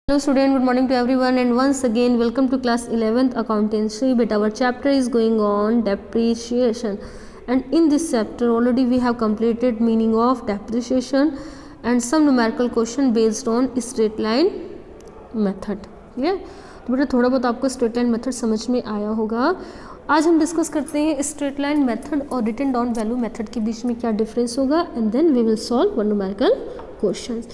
Hello student, good morning to everyone and once again welcome to class 11th accountancy. But our chapter is going on depreciation, and in this chapter already we have completed meaning of depreciation and some numerical question based on straight line method. ठीक तो बेटा थोड़ा बहुत आपको straight line method समझ में आया होगा. आज हम डिस्कस करते हैं स्ट्रेट लाइन मेथड और रिटन डाउन वैल्यू मेथड के बीच में क्या डिफरेंस होगा and then we will solve one numerical questions.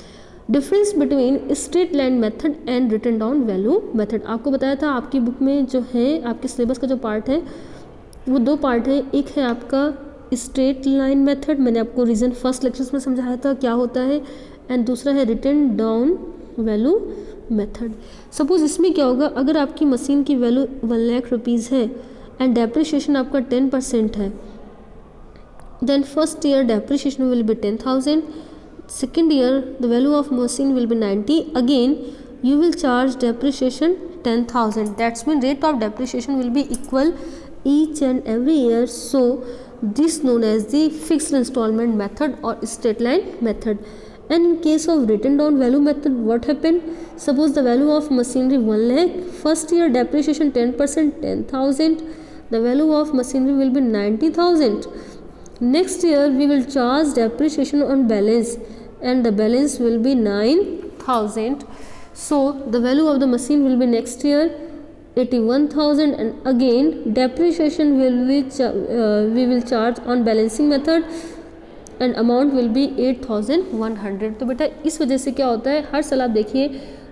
Difference between straight line method and written down value method. आपको बताया था आपकी बुक में जो है आपके सिलेबस का जो पार्ट है वो दो पार्ट है. एक है आपका स्ट्रेट लाइन मेथड, मैंने आपको रीज़न फर्स्ट लेक्चर्स में समझाया था क्या होता है, एंड दूसरा है written down value method. Suppose इसमें क्या होगा, अगर आपकी मशीन की वैल्यू 1 लाख रुपीज़ है एंड डेप्रिशिएशन आपका 10% है, then first year depreciation will be 10,000. Second year the value of machine will be 90. Again you will charge depreciation 10,000. That's mean rate of depreciation will be equal each and every year. So this known as the fixed installment method or straight line method. And in case of written down value method, what happened? Suppose the value of machinery 1 lakh, first year depreciation 10% 10,000. The value of machinery will be 90,000. Next year we will charge depreciation on balance and the balance will be 9,000. So the value of the machine will be next year 81,000, and again depreciation will be we will charge on balancing method and amount will be 8,100. तो बेटा इस वजह से क्या होता है, हर साल आप देखिए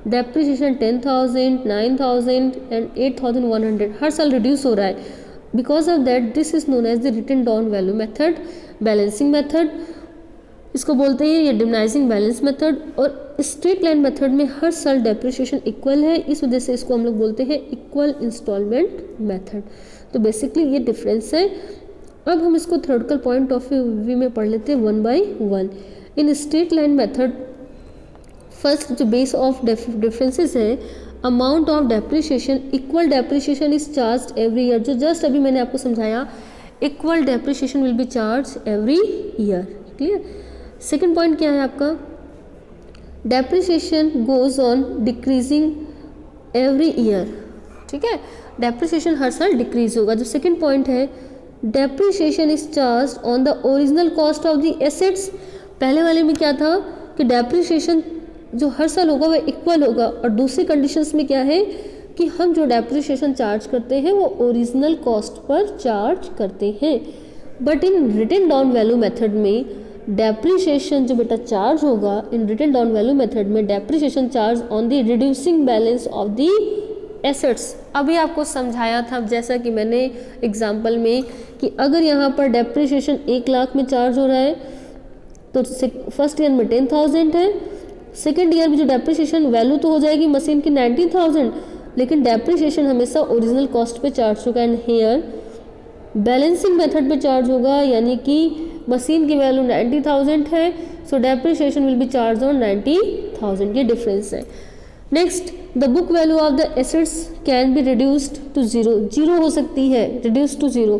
डेप्रिशिएशन 10,000, 9,000 एंड 8,100 हर साल रिड्यूस हो रहा है. Because of that this is known as the written down value method, balancing method इसको बोलते हैं, ये डिमनाइजिंग बैलेंस मेथड. और स्ट्रेट लाइन मेथड में हर साल डेप्रिशिएशन इक्वल है, इस वजह से इसको हम लोग बोलते हैं इक्वल इंस्टॉलमेंट मेथड. तो बेसिकली ये डिफरेंस है. अब हम इसको थ्योरेटिकल पॉइंट ऑफ व्यू में पढ़ लेते हैं one by one. In straight line method first जो बेस ऑफ डिफरेंसेस है, amount of depreciation, equal depreciation is charge every year. जो जस्ट अभी मैंने आपको समझाया, equal depreciation will be charge every year. Clear. Second point क्या है आपका, depreciation goes on decreasing every year. ठीक है, डेप्रिशिएशन हर साल डिक्रीज होगा. जो सेकेंड पॉइंट है, depreciation is charge on the original cost of the assets. पहले वाले में क्या था कि डेप्रिशिएशन जो हर साल होगा वह इक्वल होगा, और दूसरी कंडीशंस में क्या है कि हम जो डेप्रिशिएशन चार्ज करते हैं वो ओरिजिनल कॉस्ट पर चार्ज करते हैं. But in written down value method में डेप्रिशिएशन जो बेटा चार्ज होगा, in written down value method में depreciation charge on the reducing balance of the assets. अभी आपको समझाया था जैसा कि मैंने एग्जांपल में कि अगर यहाँ पर डेप्रिशिएशन 1 लाख में चार्ज हो रहा है तो फर्स्ट ईयर में 10,000 है, सेकेंड ईयर में जो डेप्रिशिएशन वैल्यू तो हो जाएगी मशीन की 90,000, लेकिन डेप्रिशिएशन हमेशा ओरिजिनल कॉस्ट पे चार्ज होगा. एंड हेयर बैलेंसिंग मेथड पे चार्ज होगा, यानी कि मशीन की वैल्यू 90,000 है, so depreciation will be charge on 90,000. ये डिफरेंस है. Next, the book value of the assets can be reduced to zero. Zero हो सकती है, reduce to zero,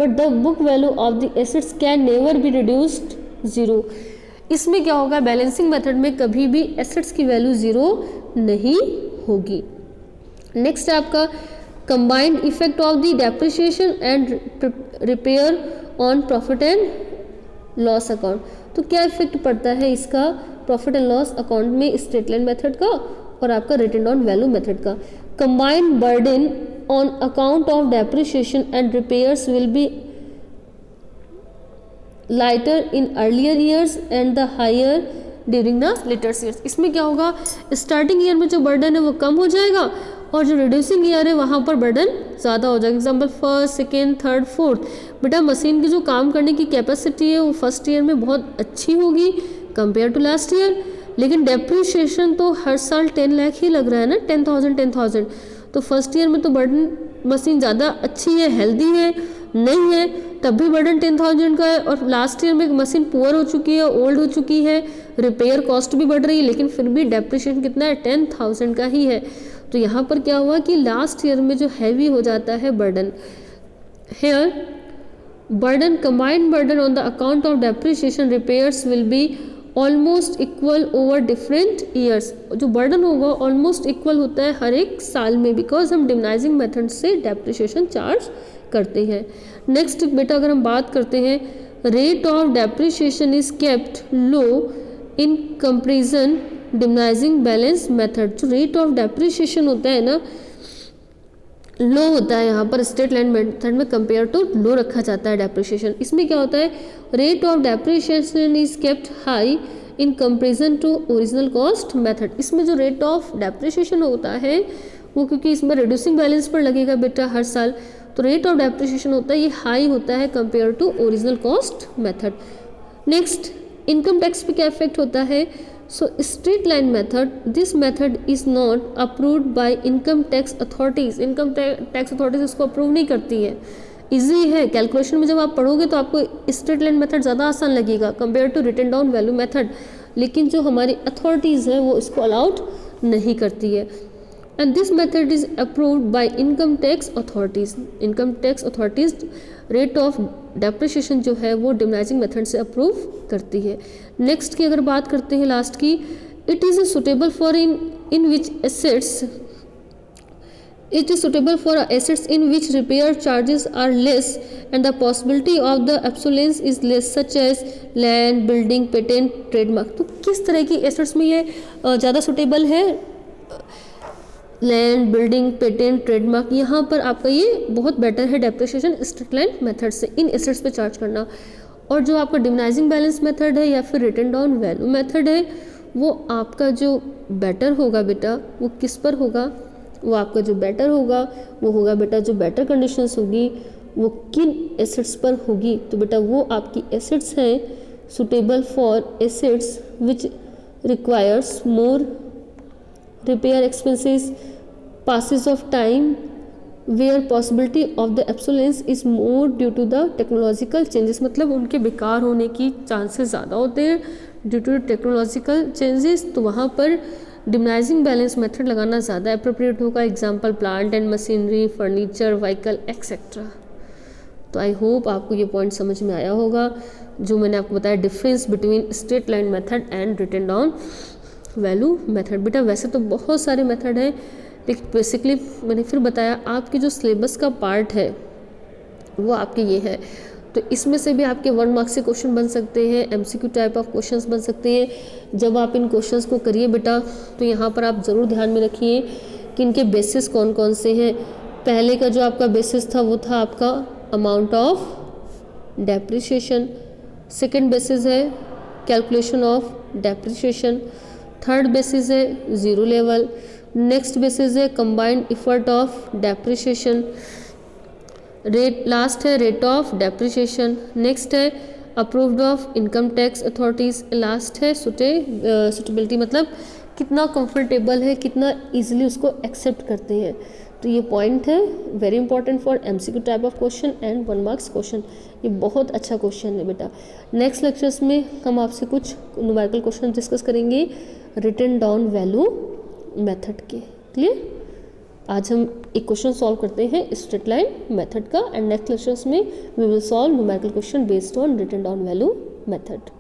but the book value of the assets can never be reduced zero. इसमें क्या होगा, balancing method में कभी भी एसेट्स की वैल्यू ज़ीरो नहीं होगी. नेक्स्ट है आपका combined effect of the depreciation and repair on profit and loss account. तो क्या इफेक्ट पड़ता है इसका प्रॉफिट एंड लॉस अकाउंट में स्ट्रेट लाइन मेथड का और आपका रिटन डाउन वैल्यू मेथड का. Combined burden on account of depreciation and repairs will B lighter in earlier years and the higher during the later years. इसमें क्या होगा, starting year में जो बर्डन है वो कम हो जाएगा और जो रिड्यूसिंग ईयर है वहाँ पर बर्डन ज़्यादा हो जाएगा. Example first, second, third, fourth. बेटा मशीन की जो काम करने की कैपेसिटी है वो फर्स्ट ईयर में बहुत अच्छी होगी कंपेयर टू लास्ट ईयर, लेकिन डेप्रिशिएशन तो हर साल 10 लाख ही लग रहा है ना, 10,000. तो फर्स्ट ईयर में तो बर्डन मशीन ज़्यादा अच्छी है, हेल्दी है, नहीं है तब भी बर्डन 10,000 का है, और लास्ट ईयर में मशीन पुअर हो चुकी है, ओल्ड हो चुकी है, रिपेयर कॉस्ट भी बढ़ रही है, लेकिन फिर भी डेप्रिशिएशन कितना है, 10,000 का ही है. तो यहाँ पर क्या हुआ कि लास्ट ईयर में जो हैवी हो जाता है burden. Here burden, combined burden on the account of depreciation repairs will be almost equal over different years, जो बर्डन होगा ऑलमोस्ट इक्वल होता है हर एक साल में, बिकॉज हम डिमनाइजिंग मेथड से डेप्रिसिएशन चार्ज करते हैं। नेक्स्ट बेटा अगर हम बात करते हैं, rate of depreciation is kept low in comparison diminishing balance method. जो रेट ऑफ डेप्रिसिएशन होता है ना, लो होता है यहाँ पर स्ट्रेट लाइन मेथड में कंपेयर टू लो रखा जाता है डेप्रिसिएशन। इसमें क्या होता है, rate of depreciation is kept high in comparison to original cost method. इसमें जो रेट ऑफ डेप्रिसिएशन होता है वो, क्योंकि इसमें रिड्यूसिंग बैलेंस पर लगेगा बेटा हर साल, तो रेट ऑफ डेप्रिसिएशन होता है ये हाई होता है compare to original cost method. Next income tax पे क्या इफेक्ट होता है, so straight line method, this method is not approved by income tax authorities. Income tax authorities इसको अप्रूव नहीं करती है। इजी है कैलकुलेशन में, जब आप पढ़ोगे तो आपको स्ट्रेट लाइन मेथड ज़्यादा आसान लगेगा compare to written down value method, लेकिन जो हमारी अथॉरिटीज़ है वो इसको अलाउड नहीं करती है। And this method is approved by income tax authorities. Income tax authorities rate of depreciation जो है वो डिमनाइजिंग मेथड से अप्रूव करती है। नेक्स्ट की अगर बात करते हैं लास्ट की, it is suitable for in which assets, it is suitable for assets in which repair charges are less and the possibility of the obsolescence is less, such as land, building, patent, trademark। तो किस तरह की assets में ये ज़्यादा suitable है, land, building, patent, trademark, यहाँ पर आपका ये बहुत बेटर है डेप्रिसिएशन स्ट्रेट लाइन मेथड से इन एसेट्स पे चार्ज करना। और जो आपका डिमनाइजिंग बैलेंस मेथड है या फिर रिटन डाउन वैल्यू मेथड है, वो आपका जो बेटर होगा बेटा वो किस पर होगा, वो आपका जो बेटर होगा वो होगा बेटा, जो बेटर कंडीशंस होगी वो किन एसेट्स पर होगी, तो बेटा वो आपकी एसेट्स हैं suitable for assets which requires more repair expenses, passes of time, where possibility of the obsolescence is more due to the technological changes। मतलब उनके बेकार होने की चांसेस ज़्यादा होते हैं ड्यू टू टेक्नोलॉजिकल चेंजेस, तो वहाँ पर डिमनाइजिंग बैलेंस मेथड लगाना ज़्यादा अप्रोप्रिएट होगा। Example plant and machinery, furniture, vehicle etcetera. तो आई होप आपको ये पॉइंट समझ में आया होगा जो मैंने आपको बताया, difference between straight line method and written down value method. बेटा वैसे तो बहुत सारे मेथड हैं, लेकिन बेसिकली मैंने फिर बताया आपके जो सिलेबस का पार्ट है वो आपके ये है, तो इसमें से भी आपके 1 मार्क्स से क्वेश्चन बन सकते हैं, एमसीक्यू टाइप ऑफ क्वेश्चंस बन सकते हैं। जब आप इन क्वेश्चंस को करिए बेटा तो यहाँ पर आप ज़रूर ध्यान में रखिए कि इनके बेसिस कौन कौन से हैं। पहले का जो आपका बेसिस था वो था आपका amount of depreciation, second basis है calculation of depreciation, third basis है ज़ीरो लेवल, नेक्स्ट बेसिस है combined effort of depreciation, rate last है रेट ऑफ डेप्रिसिएशन, नेक्स्ट है approved of income tax authorities, last है सुटेबिलिटी, मतलब कितना comfortable है, कितना इजीली उसको एक्सेप्ट करते हैं। तो ये पॉइंट है very important for MCQ type of question and 1 marks question. ये बहुत अच्छा क्वेश्चन है बेटा। नेक्स्ट लेक्चर्स में हम आपसे कुछ न्यूमेरिकल क्वेश्चन डिस्कस करेंगे रिटन डाउन वैल्यू मेथड के। क्लियर? आज हम एक क्वेश्चन सॉल्व करते हैं स्ट्रेट लाइन मेथड का, एंड नेक्स्ट लेक्चर्स में we will solve numerical question based on written down value method.